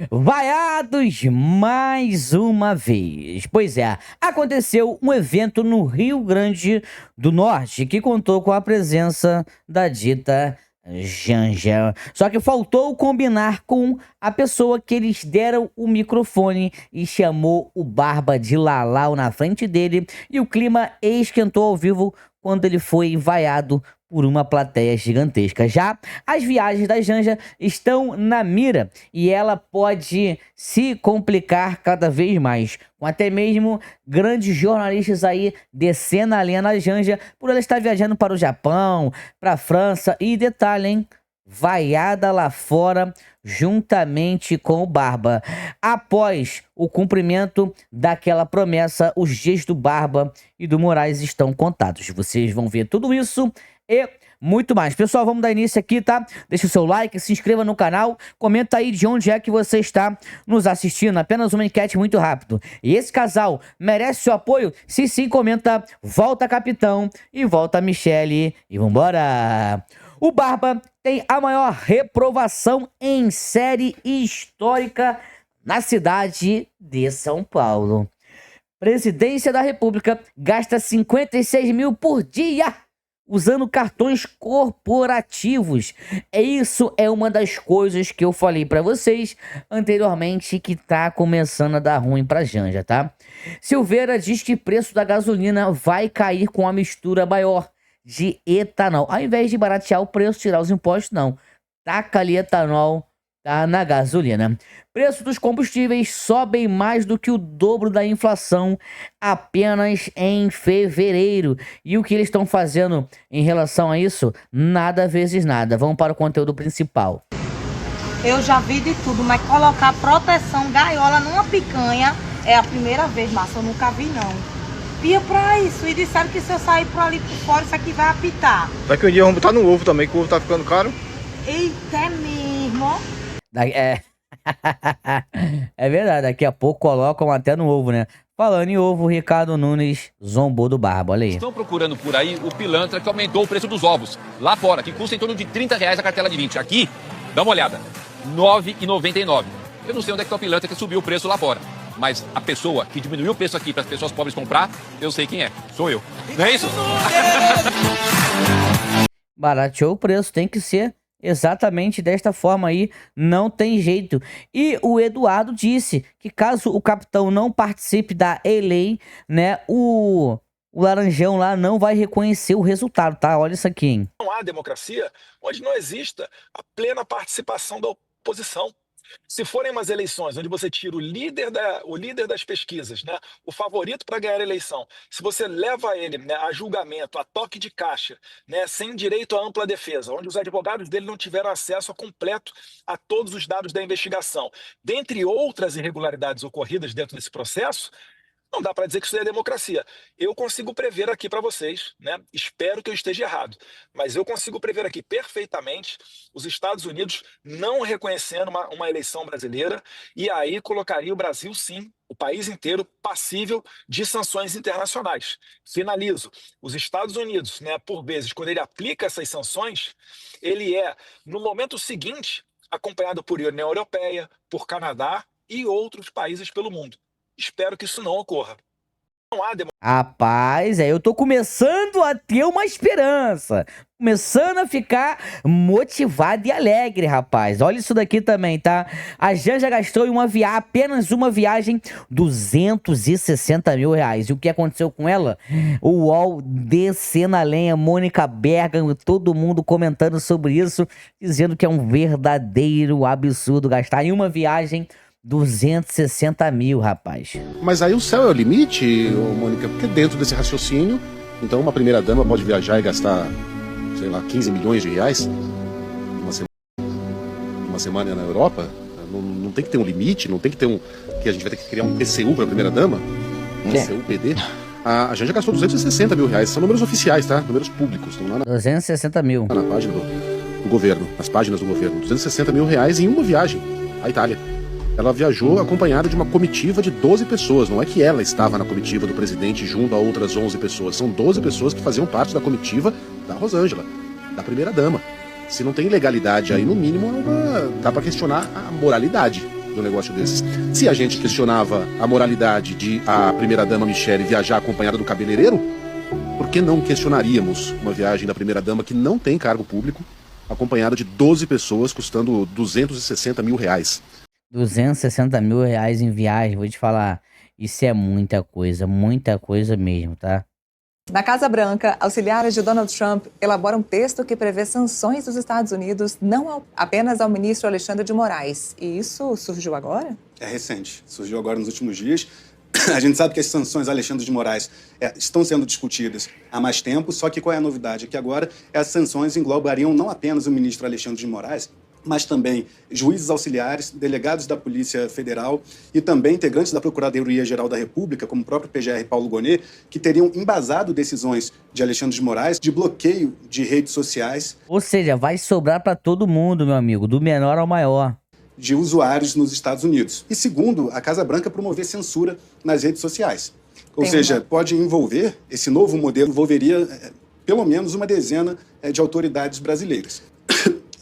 Vaiados mais uma vez. Pois é, aconteceu um evento no Rio Grande do Norte que contou com a presença da dita Janja. Só que faltou combinar com a pessoa que eles deram o microfone e chamou o Barba de Lalau na frente dele, e o clima esquentou ao vivo quando ele foi vaiado por uma plateia gigantesca. Já as viagens da Janja estão na mira e ela pode se complicar cada vez mais, com até mesmo grandes jornalistas aí descendo a linha na Janja por ela estar viajando para o Japão, para a França e detalhe, hein? Vaiada lá fora juntamente com o Barba. Após o cumprimento daquela promessa, os dias do Barba e do Moraes estão contados. Vocês vão ver tudo isso e muito mais. Pessoal, vamos dar início aqui, tá? Deixa o seu like, se inscreva no canal, comenta aí de onde é que você está nos assistindo. Apenas uma enquete muito rápido. E esse casal merece seu apoio? Se sim, comenta volta Capitão e volta Michele e vambora! O Barba tem a maior reprovação em série histórica na cidade de São Paulo. Presidência da República gasta 56 mil por dia usando cartões corporativos. Isso é uma das coisas que eu falei pra vocês anteriormente que tá começando a dar ruim pra Janja, tá? Silveira diz que o preço da gasolina vai cair com a mistura maior de etanol. Ao invés de baratear o preço, tirar os impostos, não. Taca ali etanol, tá, na gasolina. Preço dos combustíveis sobem mais do que o dobro da inflação apenas em fevereiro. E o que eles estão fazendo em relação a isso? Nada vezes nada. Vamos para o conteúdo principal. Eu já vi de tudo, mas colocar proteção, gaiola numa picanha é a primeira vez, Márcia. Eu nunca vi, não. Pia pra isso, e disseram que se eu sair por ali por fora, isso aqui vai apitar. Daqui um dia vamos botar no ovo também, que o ovo tá ficando caro. Eita, é mesmo? É... é verdade, daqui a pouco colocam até no ovo, né? Falando em ovo, o Ricardo Nunes zombou do Barba, olha aí. Estão procurando por aí o pilantra que aumentou o preço dos ovos lá fora, que custa em torno de R$30 a cartela de 20. Aqui, dá uma olhada, R$ 9,99. Eu não sei onde é que tá o pilantra que subiu o preço lá fora. Mas a pessoa que diminuiu o preço aqui para as pessoas pobres comprar, eu sei quem é. Sou eu. Não é isso? Barateou o preço, tem que ser exatamente desta forma aí, não tem jeito. E o Eduardo disse que caso o capitão não participe da ELEI, né, o Laranjão lá não vai reconhecer o resultado, tá? Olha isso aqui, hein? Não há democracia onde não exista a plena participação da oposição. Se forem umas eleições onde você tira o líder das pesquisas, né, o favorito para ganhar a eleição, se você leva ele, né, a julgamento, a toque de caixa, né, sem direito à ampla defesa, onde os advogados dele não tiveram acesso completo a todos os dados da investigação, dentre outras irregularidades ocorridas dentro desse processo, não dá para dizer que isso é democracia. Eu consigo prever aqui para vocês, né? Espero que eu esteja errado, mas eu consigo prever aqui perfeitamente os Estados Unidos não reconhecendo uma eleição brasileira, e aí colocaria o Brasil, sim, o país inteiro, passível de sanções internacionais. Finalizo. Os Estados Unidos, né, por vezes, quando ele aplica essas sanções, ele é, no momento seguinte, acompanhado por União Europeia, por Canadá e outros países pelo mundo. Espero que isso não ocorra. Não há Rapaz, eu tô começando a ter uma esperança. Começando a ficar motivado e alegre, rapaz. Olha isso daqui também, tá? A Janja gastou em apenas uma viagem, R$260 mil. E o que aconteceu com ela? O UOL descendo a lenha, Mônica Bergamo, todo mundo comentando sobre isso, dizendo que é um verdadeiro absurdo gastar em uma viagem 260 mil, rapaz. Mas aí o céu é o limite, Mônica, porque dentro desse raciocínio, então uma primeira dama pode viajar e gastar, sei lá, 15 milhões de reais uma semana na Europa. Não tem que ter um limite, não tem que ter que a gente vai ter que criar um PCU para a primeira dama, PCU-PD. A gente já gastou 260 mil reais, são números oficiais, tá? Números públicos. Estão lá 260 mil. Na página do governo, nas páginas do governo. 260 mil reais em uma viagem à Itália. Ela viajou acompanhada de uma comitiva de 12 pessoas. Não é que ela estava na comitiva do presidente junto a outras 11 pessoas. São 12 pessoas que faziam parte da comitiva da Rosângela, da primeira-dama. Se não tem ilegalidade aí, no mínimo, dá para questionar a moralidade do negócio desses. Se a gente questionava a moralidade de a primeira-dama Michele viajar acompanhada do cabeleireiro, por que não questionaríamos uma viagem da primeira-dama que não tem cargo público, acompanhada de 12 pessoas, custando 260 mil reais? 260 mil reais em viagem, vou te falar, isso é muita coisa mesmo, tá? Na Casa Branca, auxiliares de Donald Trump elaboram um texto que prevê sanções dos Estados Unidos não apenas ao ministro Alexandre de Moraes. E isso surgiu agora? É recente, surgiu agora nos últimos dias. A gente sabe que as sanções a Alexandre de Moraes estão sendo discutidas há mais tempo, só que qual é a novidade? É que agora as sanções englobariam não apenas o ministro Alexandre de Moraes, mas também juízes auxiliares, delegados da Polícia Federal e também integrantes da Procuradoria-Geral da República, como o próprio PGR Paulo Gonet, que teriam embasado decisões de Alexandre de Moraes de bloqueio de redes sociais. Ou seja, vai sobrar para todo mundo, meu amigo, do menor ao maior. De usuários nos Estados Unidos. E segundo, a Casa Branca promover censura nas redes sociais. Ou seja, pode envolver, esse novo modelo envolveria pelo menos uma dezena de autoridades brasileiras.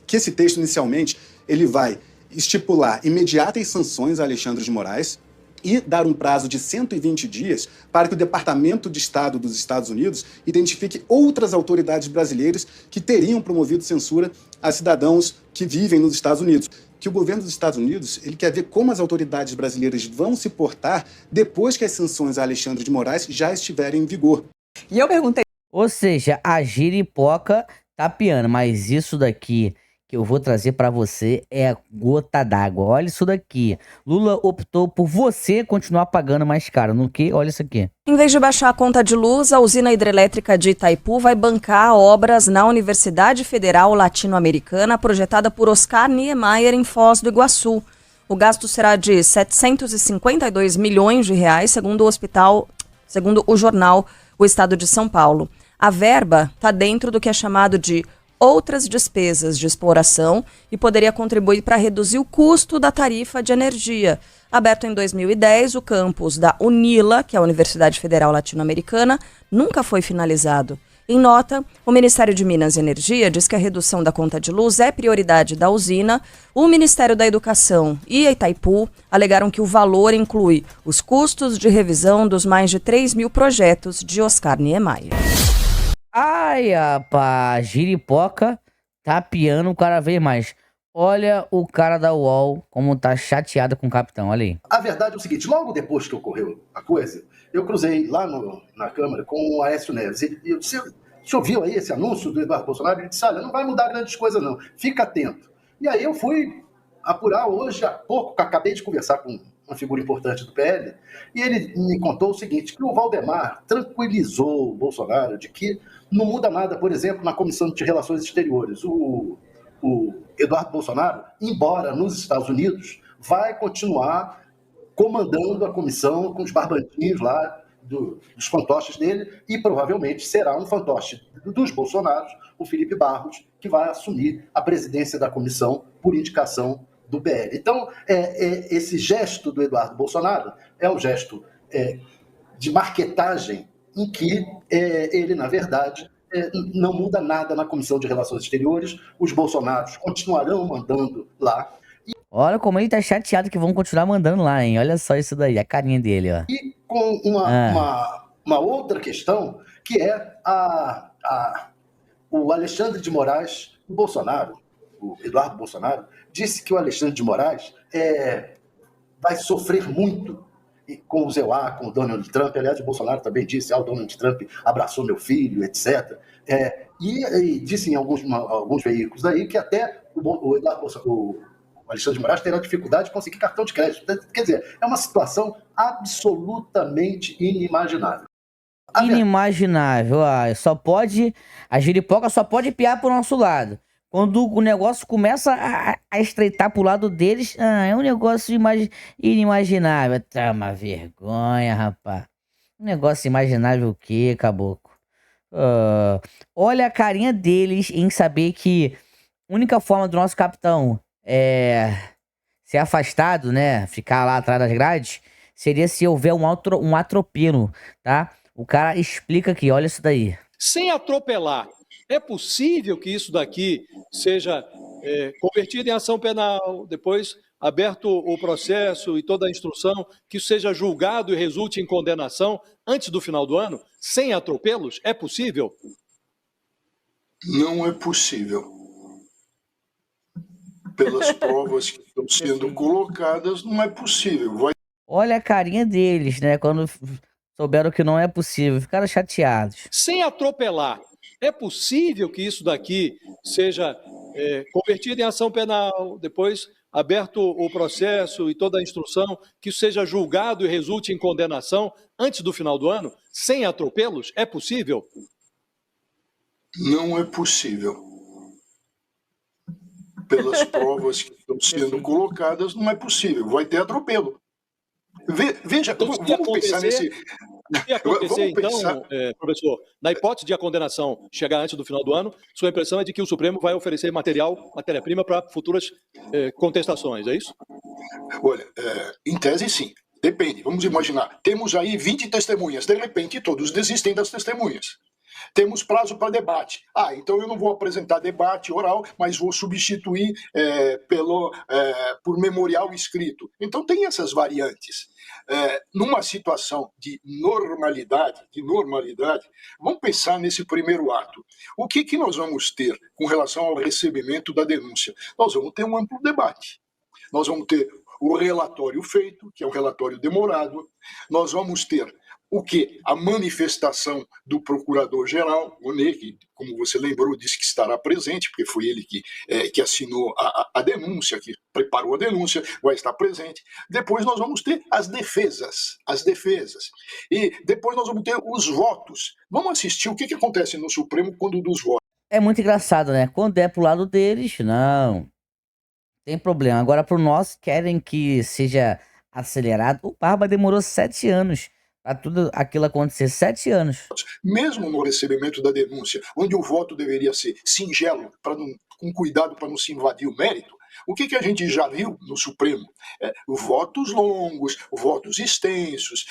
Que esse texto, inicialmente, ele vai estipular imediatas sanções a Alexandre de Moraes e dar um prazo de 120 dias para que o Departamento de Estado dos Estados Unidos identifique outras autoridades brasileiras que teriam promovido censura a cidadãos que vivem nos Estados Unidos. Que o governo dos Estados Unidos ele quer ver como as autoridades brasileiras vão se portar depois que as sanções a Alexandre de Moraes já estiverem em vigor. E eu perguntei... Ou seja, a giripoca tá piando, mas isso daqui que eu vou trazer pra você é gota d'água. Olha isso daqui. Lula optou por você continuar pagando mais caro. No que? Olha isso aqui. Em vez de baixar a conta de luz, a usina hidrelétrica de Itaipu vai bancar obras na Universidade Federal Latino-Americana, projetada por Oscar Niemeyer em Foz do Iguaçu. O gasto será de 752 milhões de reais, segundo o jornal O Estado de São Paulo. A verba está dentro do que é chamado de outras despesas de exploração e poderia contribuir para reduzir o custo da tarifa de energia. Aberto em 2010, o campus da UNILA, que é a Universidade Federal Latino-Americana, nunca foi finalizado. Em nota, o Ministério de Minas e Energia diz que a redução da conta de luz é prioridade da usina. O Ministério da Educação e a Itaipu alegaram que o valor inclui os custos de revisão dos mais de 3 mil projetos de Oscar Niemeyer. Ai, rapaz, giripoca tá piando cada vez mais. Olha o cara da UOL como tá chateado com o capitão, olha aí. A verdade é o seguinte, logo depois que ocorreu a coisa, eu cruzei lá na Câmara com o Aécio Neves e eu disse, o senhor viu aí esse anúncio do Eduardo Bolsonaro? Ele disse, olha, não vai mudar grandes coisas não, fica atento. E aí eu fui apurar hoje, há pouco, acabei de conversar com uma figura importante do PL, e ele me contou o seguinte, que o Valdemar tranquilizou o Bolsonaro de que não muda nada, por exemplo, na Comissão de Relações Exteriores. O Eduardo Bolsonaro, embora nos Estados Unidos, vai continuar comandando a comissão com os barbantinhos lá dos fantoches dele e provavelmente será um fantoche dos Bolsonaros, o Felipe Barros, que vai assumir a presidência da comissão por indicação do PL. Então, esse gesto do Eduardo Bolsonaro é um gesto de marquetagem em que ele, na verdade, não muda nada na Comissão de Relações Exteriores, os Bolsonaros continuarão mandando lá. Olha como ele tá chateado que vão continuar mandando lá, hein? Olha só isso daí, a carinha dele, ó. E com uma outra questão, que é o Alexandre de Moraes, o Bolsonaro, o Eduardo Bolsonaro, disse que o Alexandre de Moraes vai sofrer muito com o Zeuá, com o Donald Trump. Aliás, o Bolsonaro também disse, o Donald Trump abraçou meu filho, etc. E disse em alguns veículos aí que até o Alexandre de Moraes terá dificuldade de conseguir cartão de crédito. Quer dizer, é uma situação absolutamente inimaginável. Inimaginável. A giripoca só pode piar pro nosso lado. Quando o negócio começa a estreitar pro lado deles, é um negócio inimaginável. Tá uma vergonha, rapaz. Um negócio imaginável o quê, caboclo? Olha a carinha deles em saber que a única forma do nosso capitão ser afastado, né? Ficar lá atrás das grades, seria se houver um atropelo, tá? O cara explica aqui, olha isso daí. Sem atropelar É possível que isso daqui seja convertido em ação penal, depois aberto o processo e toda a instrução, que isso seja julgado e resulte em condenação antes do final do ano, sem atropelos? É possível? Não é possível. Pelas provas que estão sendo colocadas, não é possível. Olha a carinha deles, né? Quando souberam que não é possível, ficaram chateados. Sem atropelar. É possível que isso daqui seja convertido em ação penal, depois aberto o processo e toda a instrução, que isso seja julgado e resulte em condenação antes do final do ano, sem atropelos? É possível? Não é possível. Pelas provas que estão sendo colocadas, não é possível. Vai ter atropelo. Veja, então, vamos pensar nesse... Se acontecer, então, professor, na hipótese de a condenação chegar antes do final do ano, sua impressão é de que o Supremo vai oferecer matéria-prima para futuras contestações, é isso? Olha, em tese, sim. Depende. Vamos imaginar. Temos aí 20 testemunhas. De repente, todos desistem das testemunhas. Temos prazo para debate. Então eu não vou apresentar debate oral, mas vou substituir por memorial escrito. Então tem essas variantes. Numa situação de normalidade, vamos pensar nesse primeiro ato. O que nós vamos ter com relação ao recebimento da denúncia? Nós vamos ter um amplo debate. Nós vamos ter o relatório feito, que é um relatório demorado. Nós vamos ter o que? A manifestação do Procurador-Geral, o Ney, que, como você lembrou, disse que estará presente, porque foi ele que assinou a denúncia, que preparou a denúncia, vai estar presente. Depois nós vamos ter as defesas. E depois nós vamos ter os votos. Vamos assistir o que acontece no Supremo quando dos votos. É muito engraçado, né? Quando é pro lado deles, não tem problema. Agora, pro nosso, querem que seja acelerado. O Barba demorou 7 anos. Para tudo aquilo acontecer, 7 anos. Mesmo no recebimento da denúncia, onde o voto deveria ser singelo, com cuidado para não se invadir o mérito, o que a gente já viu no Supremo? Votos longos, votos extensos,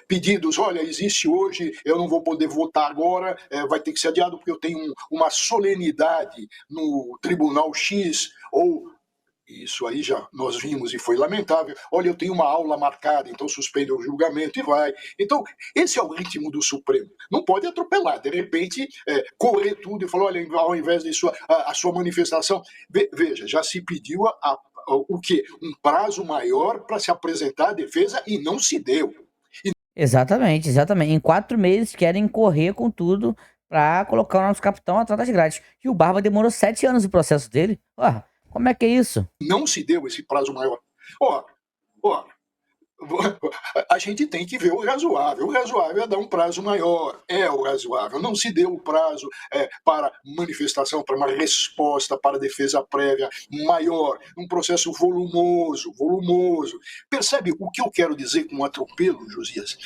pedidos, olha, existe hoje, eu não vou poder votar agora, vai ter que ser adiado porque eu tenho uma solenidade no Tribunal X, ou... Isso aí nós vimos e foi lamentável. Olha, eu tenho uma aula marcada, então suspende o julgamento e vai. Então, esse é o ritmo do Supremo. Não pode atropelar, de repente, correr tudo e falar, olha, ao invés de a sua manifestação... Veja, já se pediu o quê? Um prazo maior para se apresentar a defesa e não se deu. Exatamente. Em 4 meses querem correr com tudo para colocar o nosso capitão atrás das grades. E o Barba demorou 7 anos o processo dele. Como é que é isso? Não se deu esse prazo maior. A gente tem que ver o razoável. O razoável é dar um prazo maior. É o razoável. Não se deu o prazo para manifestação, para uma resposta, para defesa prévia maior. Um processo volumoso. Percebe o que eu quero dizer com atropelo, Josias?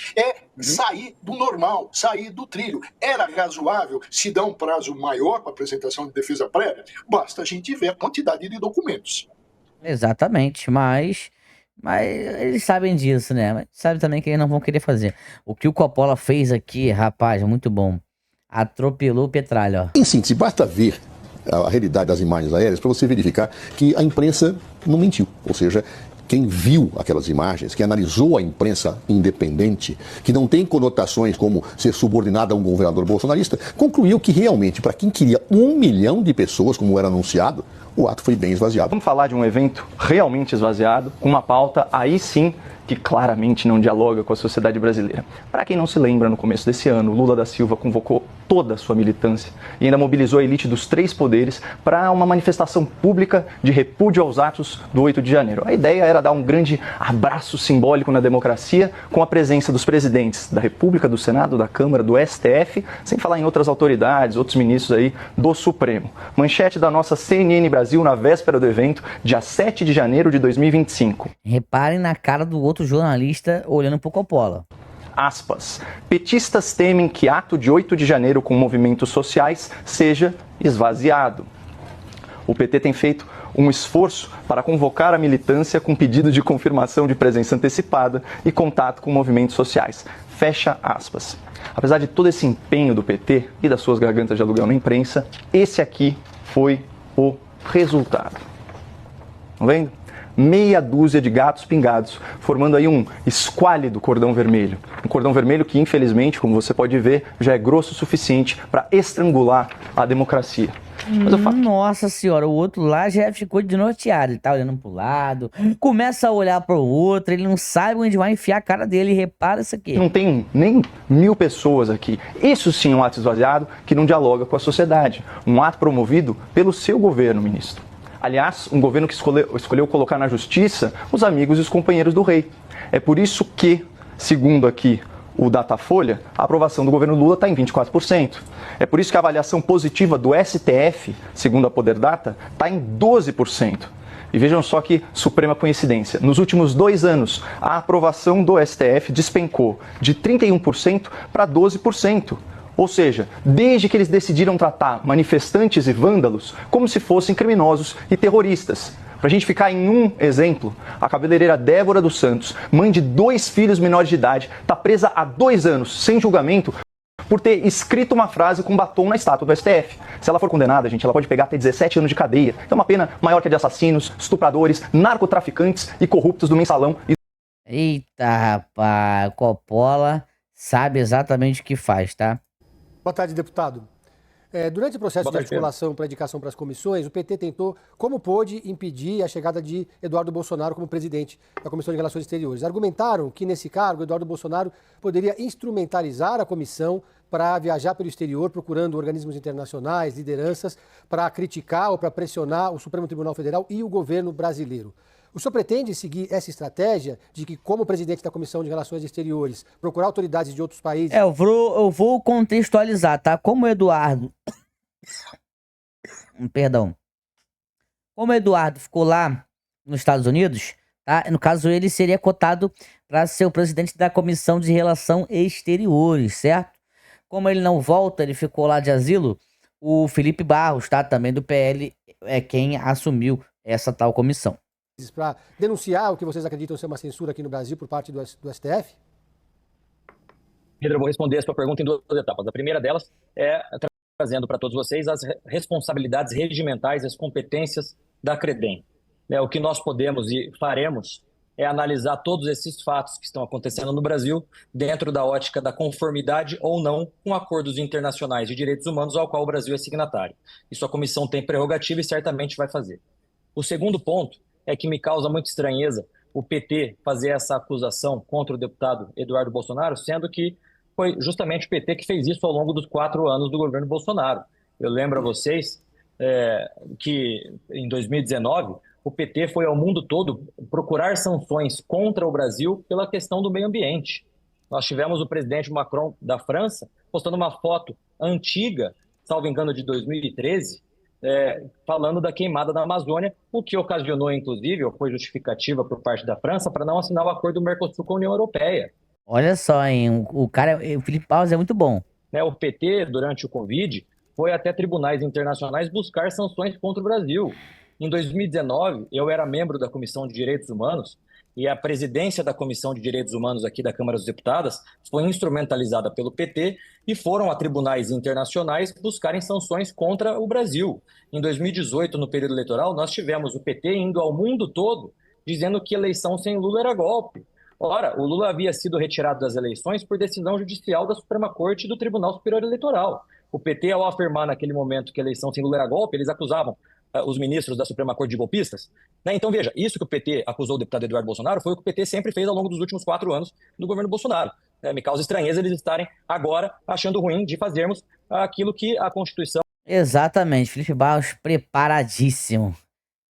Sair do normal, sair do trilho. Era razoável se dar um prazo maior para apresentação de defesa prévia? Basta a gente ver a quantidade de documentos. Exatamente, mas eles sabem disso, né? Mas sabem também que eles não vão querer fazer. O que o Coppola fez aqui, rapaz, muito bom. Atropelou o Petralha, ó. Em síntese, basta ver a realidade das imagens aéreas para você verificar que a imprensa não mentiu. Ou seja, quem viu aquelas imagens, que analisou a imprensa independente, que não tem conotações como ser subordinada a um governador bolsonarista, concluiu que realmente, para quem queria 1 milhão de pessoas, como era anunciado, o ato foi bem esvaziado. Vamos falar de um evento realmente esvaziado, com uma pauta aí sim que claramente não dialoga com a sociedade brasileira. Para quem não se lembra, no começo desse ano, Lula da Silva convocou toda a sua militância e ainda mobilizou a elite dos 3 poderes para uma manifestação pública de repúdio aos atos do 8 de janeiro. A ideia era dar um grande abraço simbólico na democracia com a presença dos presidentes da República, do Senado, da Câmara, do STF, sem falar em outras autoridades, outros ministros aí do Supremo. Manchete da nossa CNN Brasil na véspera do evento, dia 7 de janeiro de 2025. Reparem na cara do outro jornalista olhando pro Coppola. Aspas. Petistas temem que ato de 8 de janeiro com movimentos sociais seja esvaziado. O PT tem feito um esforço para convocar a militância com pedido de confirmação de presença antecipada e contato com movimentos sociais. Fecha aspas. Apesar de todo esse empenho do PT e das suas gargantas de aluguel na imprensa, esse aqui foi o resultado. Estão vendo? Meia dúzia de gatos pingados, formando aí um esquálido cordão vermelho. Um cordão vermelho que, infelizmente, como você pode ver, já é grosso o suficiente para estrangular a democracia. Mas Nossa senhora, o outro lá já ficou desnorteado. Ele tá olhando pro lado, começa a olhar pro outro, ele não sabe onde vai enfiar a cara dele. Repara isso aqui. Não tem nem 1000 pessoas aqui. Isso sim é um ato esvaziado que não dialoga com a sociedade. Um ato promovido pelo seu governo, ministro. Aliás, um governo que escolheu colocar na justiça os amigos e os companheiros do rei. É por isso que, segundo aqui o Datafolha, a aprovação do governo Lula está em 24%. É por isso que a avaliação positiva do STF, segundo a Poder Data, está em 12%. E vejam só que suprema coincidência. Nos últimos 2 anos, a aprovação do STF despencou de 31% para 12%. Ou seja, desde que eles decidiram tratar manifestantes e vândalos como se fossem criminosos e terroristas. Para a gente ficar em um exemplo, a cabeleireira Débora dos Santos, mãe de 2 filhos menores de idade, está presa há 2 anos, sem julgamento, por ter escrito uma frase com batom na estátua do STF. Se ela for condenada, gente, ela pode pegar até 17 anos de cadeia. É uma pena maior que a de assassinos, estupradores, narcotraficantes e corruptos do mensalão. Eita, rapaz, Coppola sabe exatamente o que faz, tá? Boa tarde, deputado. Durante o processo de articulação para indicação para as comissões, o PT tentou, como pôde, impedir a chegada de Eduardo Bolsonaro como presidente da Comissão de Relações Exteriores. Argumentaram que, nesse cargo, Eduardo Bolsonaro poderia instrumentalizar a comissão para viajar pelo exterior, procurando organismos internacionais, lideranças, para criticar ou para pressionar o Supremo Tribunal Federal e o governo brasileiro. O senhor pretende seguir essa estratégia de que, como presidente da Comissão de Relações Exteriores, procurar autoridades de outros países... Eu vou contextualizar, tá? Como o Eduardo... Perdão. Como o Eduardo ficou lá nos Estados Unidos, tá? No caso, ele seria cotado para ser o presidente da Comissão de Relações Exteriores, certo? Como ele não volta, ele ficou lá de asilo, o Felipe Barros, tá? Também do PL, é quem assumiu essa tal comissão. Para denunciar o que vocês acreditam ser uma censura aqui no Brasil por parte do STF? Pedro, eu vou responder a sua pergunta em 2 etapas. A primeira delas é trazendo para todos vocês as responsabilidades regimentais, as competências da CREDEM. O que nós podemos e faremos é analisar todos esses fatos que estão acontecendo no Brasil dentro da ótica da conformidade ou não com acordos internacionais de direitos humanos ao qual o Brasil é signatário. Isso a comissão tem prerrogativa e certamente vai fazer. O segundo ponto é que me causa muita estranheza o PT fazer essa acusação contra o deputado Eduardo Bolsonaro, sendo que foi justamente o PT que fez isso ao longo dos 4 anos do governo Bolsonaro. Eu lembro a vocês que em 2019 o PT foi ao mundo todo procurar sanções contra o Brasil pela questão do meio ambiente. Nós tivemos o presidente Macron da França postando uma foto antiga, salvo engano de 2013, falando da queimada da Amazônia, o que ocasionou, inclusive, ou foi justificativa por parte da França para não assinar o acordo do Mercosul com a União Europeia. Olha só, hein? O Felipe Barros é muito bom. O PT, durante o Covid, foi até tribunais internacionais buscar sanções contra o Brasil. Em 2019, eu era membro da Comissão de Direitos Humanos e a presidência da Comissão de Direitos Humanos aqui da Câmara dos Deputados foi instrumentalizada pelo PT e foram a tribunais internacionais buscarem sanções contra o Brasil. Em 2018, no período eleitoral, nós tivemos o PT indo ao mundo todo dizendo que eleição sem Lula era golpe. Ora, o Lula havia sido retirado das eleições por decisão judicial da Suprema Corte e do Tribunal Superior Eleitoral. O PT, ao afirmar naquele momento que a eleição sem Lula era golpe, eles acusavam os ministros da Suprema Corte de golpistas. Então, veja, isso que o PT acusou o deputado Eduardo Bolsonaro foi o que o PT sempre fez ao longo dos últimos 4 anos do governo Bolsonaro. Me causa estranheza eles estarem agora achando ruim de fazermos aquilo que a Constituição... Exatamente, Felipe Barros preparadíssimo.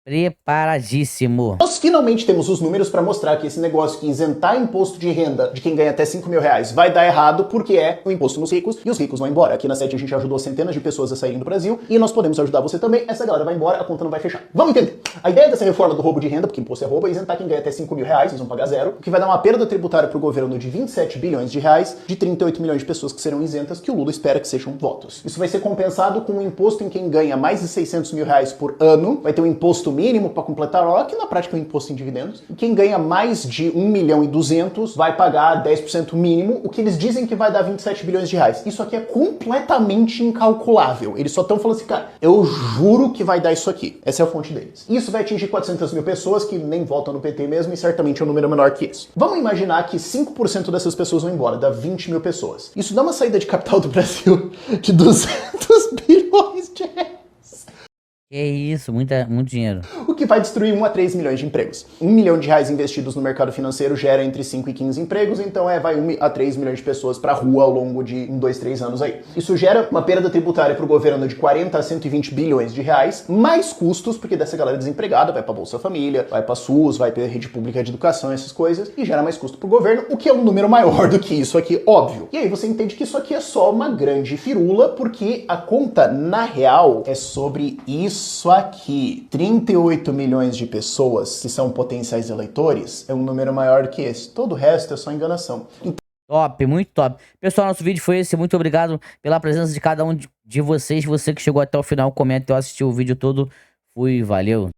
Preparadíssimo. Nós finalmente temos os números para mostrar que esse negócio que isentar imposto de renda de quem ganha até 5 mil reais vai dar errado, porque é um imposto nos ricos e os ricos vão embora. Aqui na SET a gente ajudou centenas de pessoas a saírem do Brasil e nós podemos ajudar você também. Essa galera vai embora, a conta não vai fechar. Vamos entender. A ideia dessa reforma do roubo de renda, porque imposto é roubo, é isentar quem ganha até 5 mil reais, eles vão pagar zero, o que vai dar uma perda tributária para o governo de 27 bilhões de reais, de 38 milhões de pessoas que serão isentas, que o Lula espera que sejam votos. Isso vai ser compensado com um imposto em quem ganha mais de 600 mil reais por ano, vai ter um imposto mínimo para completar o que na prática é o imposto em dividendos. E quem ganha mais de 1,2 milhão vai pagar 10% mínimo, o que eles dizem que vai dar 27 bilhões de reais. Isso aqui é completamente incalculável. Eles só estão falando assim, cara, eu juro que vai dar isso aqui. Essa é a fonte deles. Isso vai atingir 400 mil pessoas que nem votam no PT mesmo e certamente é um número menor que isso. Vamos imaginar que 5% dessas pessoas vão embora, dá 20 mil pessoas. Isso dá uma saída de capital do Brasil de 200 bilhões de reais. Que isso, muito dinheiro. O que vai destruir 1 a 3 milhões de empregos. 1 milhão de reais investidos no mercado financeiro gera entre 5 e 15 empregos, então vai 1 a 3 milhões de pessoas pra rua ao longo de 2, 3 anos aí. Isso gera uma perda tributária pro governo de 40 a 120 bilhões de reais, mais custos, porque dessa galera desempregada vai pra Bolsa Família, vai pra SUS, vai pra rede pública de educação, essas coisas, e gera mais custo pro governo, o que é um número maior do que isso aqui, óbvio. E aí você entende que isso aqui é só uma grande firula, porque a conta, na real, é sobre isso aqui. 38 milhões de pessoas, que são potenciais eleitores, é um número maior que esse. Todo o resto é só enganação. Top, muito top. Pessoal, nosso vídeo foi esse. Muito obrigado pela presença de cada um de vocês. Você que chegou até o final, comenta, eu assisti o vídeo todo. Fui, valeu.